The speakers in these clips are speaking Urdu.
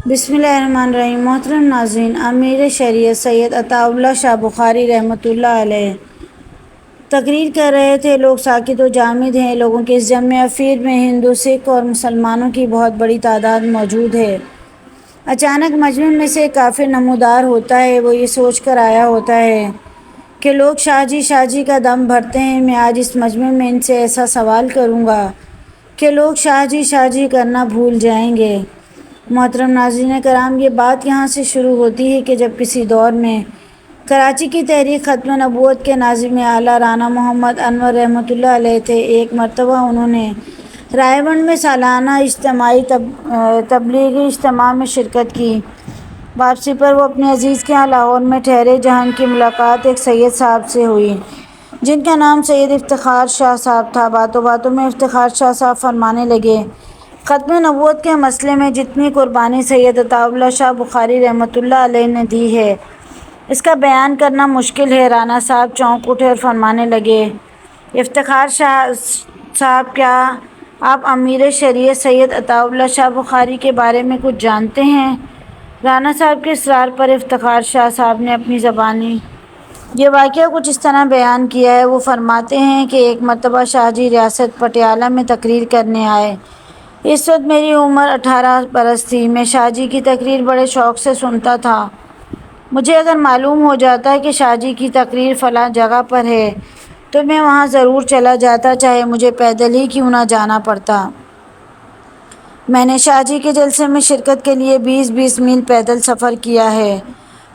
بسم اللہ الرحمن الرحیم۔ محترم ناظرین، امیر شریعت سید عطا اللہ شاہ بخاری رحمۃ اللہ علیہ تقریر کر رہے تھے۔ لوگ ساکت و جامد ہیں۔ لوگوں کے اس جمع افیر میں ہندو، سکھ اور مسلمانوں کی بہت بڑی تعداد موجود ہے۔ اچانک مجمع میں سے ایک کافر نمودار ہوتا ہے۔ وہ یہ سوچ کر آیا ہوتا ہے کہ لوگ شاہ جی کا دم بھرتے ہیں۔ میں آج اس مجمع میں ان سے ایسا سوال کروں گا کہ لوگ شاہ جی کرنا بھول جائیں گے۔ محترم ناظرین کرام، یہ بات یہاں سے شروع ہوتی ہے کہ جب کسی دور میں کراچی کی تحریک ختم نبوت کے ناظم اعلیٰ رانا محمد انور رحمۃ اللہ علیہ تھے، ایک مرتبہ انہوں نے رائے گنج میں سالانہ اجتماعی تبلیغی اجتماع میں شرکت کی۔ واپسی پر وہ اپنے عزیز کے ہاں لاہور میں ٹھہرے، جہاں ان کی ملاقات ایک سید صاحب سے ہوئی جن کا نام سید افتخار شاہ صاحب تھا۔ باتوں باتوں میں افتخار شاہ صاحب فرمانے لگے، ختم نبوت کے مسئلے میں جتنی قربانی سید عطا اللہ شاہ بخاری رحمۃ اللہ علیہ نے دی ہے، اس کا بیان کرنا مشکل ہے۔ رانا صاحب چونک اٹھے اور فرمانے لگے، افتخار شاہ صاحب، کیا آپ امیر شریعت سید عطا اللہ شاہ بخاری کے بارے میں کچھ جانتے ہیں؟ رانا صاحب کے اصرار پر افتخار شاہ صاحب نے اپنی زبانی یہ واقعہ کچھ اس طرح بیان کیا ہے۔ وہ فرماتے ہیں کہ ایک مرتبہ شاہ جی ریاست پٹیالہ میں تقریر کرنے آئے۔ اس وقت میری عمر 18 برس تھی۔ میں شاہ جی کی تقریر بڑے شوق سے سنتا تھا۔ مجھے اگر معلوم ہو جاتا کہ شاہ جی کی تقریر فلاں جگہ پر ہے تو میں وہاں ضرور چلا جاتا، چاہے مجھے پیدل ہی کیوں نہ جانا پڑتا۔ میں نے شاہ جی کے جلسے میں شرکت کے لیے 20 میل پیدل سفر کیا ہے۔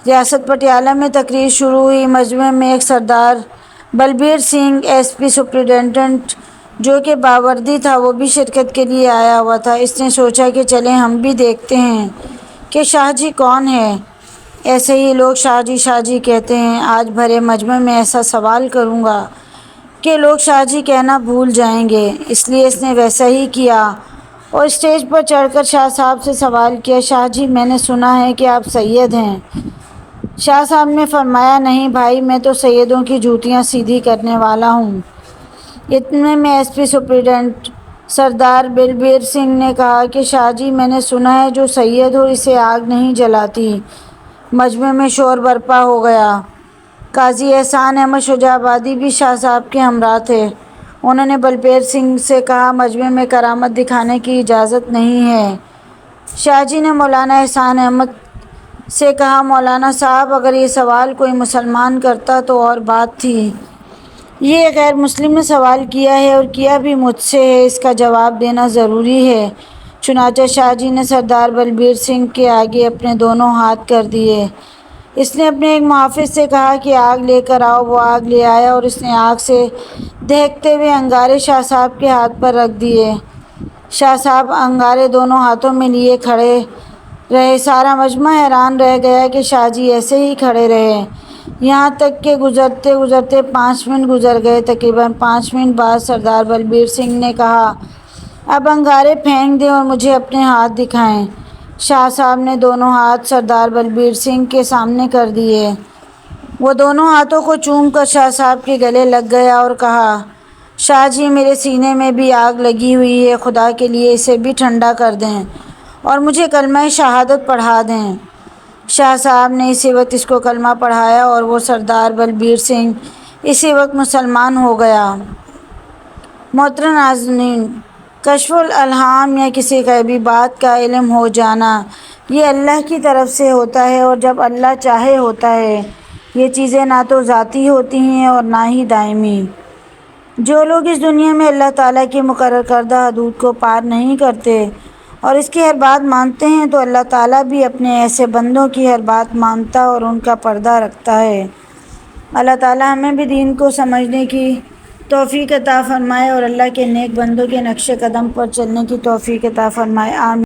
ریاست پٹیالہ میں تقریر شروع ہوئی۔ مجمع میں ایک سردار Balbir Singh S P superintendent جو کہ باوردی تھا، وہ بھی شرکت کے لیے آیا ہوا تھا۔ اس نے سوچا کہ چلیں ہم بھی دیکھتے ہیں کہ شاہ جی کون ہے۔ ایسے ہی لوگ شاہ جی کہتے ہیں۔ آج بھرے مجمع میں ایسا سوال کروں گا کہ لوگ شاہ جی کہنا بھول جائیں گے۔ اس لیے اس نے ویسا ہی کیا اور اسٹیج پر چڑھ کر شاہ صاحب سے سوال کیا، شاہ جی میں نے سنا ہے کہ آپ سید ہیں۔ شاہ صاحب نے فرمایا، نہیں بھائی، میں تو سیدوں کی جوتیاں سیدھی کرنے والا ہوں۔ اتنے میں ایس پی سپرنٹنڈنٹ سردار بلبیر سنگھ نے کہا کہ شاہ جی میں نے سنا ہے جو سید ہو اسے آگ نہیں جلاتی۔ مجمع میں شور برپا ہو گیا۔ قاضی احسان احمد شجاع آبادی بھی شاہ صاحب کے ہمراہ تھے۔ انہوں نے بلبیر سنگھ سے کہا، مجمع میں کرامت دکھانے کی اجازت نہیں ہے۔ شاہ جی نے مولانا احسان احمد سے کہا، مولانا صاحب اگر یہ سوال کوئی مسلمان کرتا تو اور بات تھی، یہ غیر مسلم نے سوال کیا ہے اور کیا بھی مجھ سے ہے، اس کا جواب دینا ضروری ہے۔ چنانچہ شاہ جی نے سردار بلبیر سنگھ کے آگے اپنے دونوں ہاتھ کر دیے۔ اس نے اپنے ایک محافظ سے کہا کہ آگ لے کر آؤ۔ وہ آگ لے آیا اور اس نے آگ سے دہکتے ہوئے انگارے شاہ صاحب کے ہاتھ پر رکھ دیے۔ شاہ صاحب انگارے دونوں ہاتھوں میں لیے کھڑے رہے۔ سارا مجمع حیران رہ گیا کہ شاہ جی ایسے ہی کھڑے رہے، یہاں تک کہ گزرتے گزرتے 5 منٹ گزر گئے۔ تقریباً 5 منٹ بعد سردار بلبیر سنگھ نے کہا، اب انگارے پھینک دیں اور مجھے اپنے ہاتھ دکھائیں۔ شاہ صاحب نے دونوں ہاتھ سردار بلبیر سنگھ کے سامنے کر دیے۔ وہ دونوں ہاتھوں کو چوم کر شاہ صاحب کے گلے لگ گیا اور کہا، شاہ جی میرے سینے میں بھی آگ لگی ہوئی ہے، خدا کے لیے اسے بھی ٹھنڈا کر دیں اور مجھے کلمہ شہادت پڑھا دیں۔ شاہ صاحب نے اسی وقت اس کو کلمہ پڑھایا اور وہ سردار بلبیر سنگھ اسی وقت مسلمان ہو گیا۔ محترم ناظرین، کشف الالہام یا کسی غیبی بات کا علم ہو جانا یہ اللہ کی طرف سے ہوتا ہے، اور جب اللہ چاہے ہوتا ہے۔ یہ چیزیں نہ تو ذاتی ہوتی ہیں اور نہ ہی دائمی۔ جو لوگ اس دنیا میں اللہ تعالیٰ کی مقرر کردہ حدود کو پار نہیں کرتے اور اس کی ہر بات مانتے ہیں، تو اللہ تعالیٰ بھی اپنے ایسے بندوں کی ہر بات مانتا اور ان کا پردہ رکھتا ہے۔ اللہ تعالیٰ ہمیں بھی دین کو سمجھنے کی توفیق عطا فرمائے اور اللہ کے نیک بندوں کے نقش قدم پر چلنے کی توفیق عطا فرمائے، آمین۔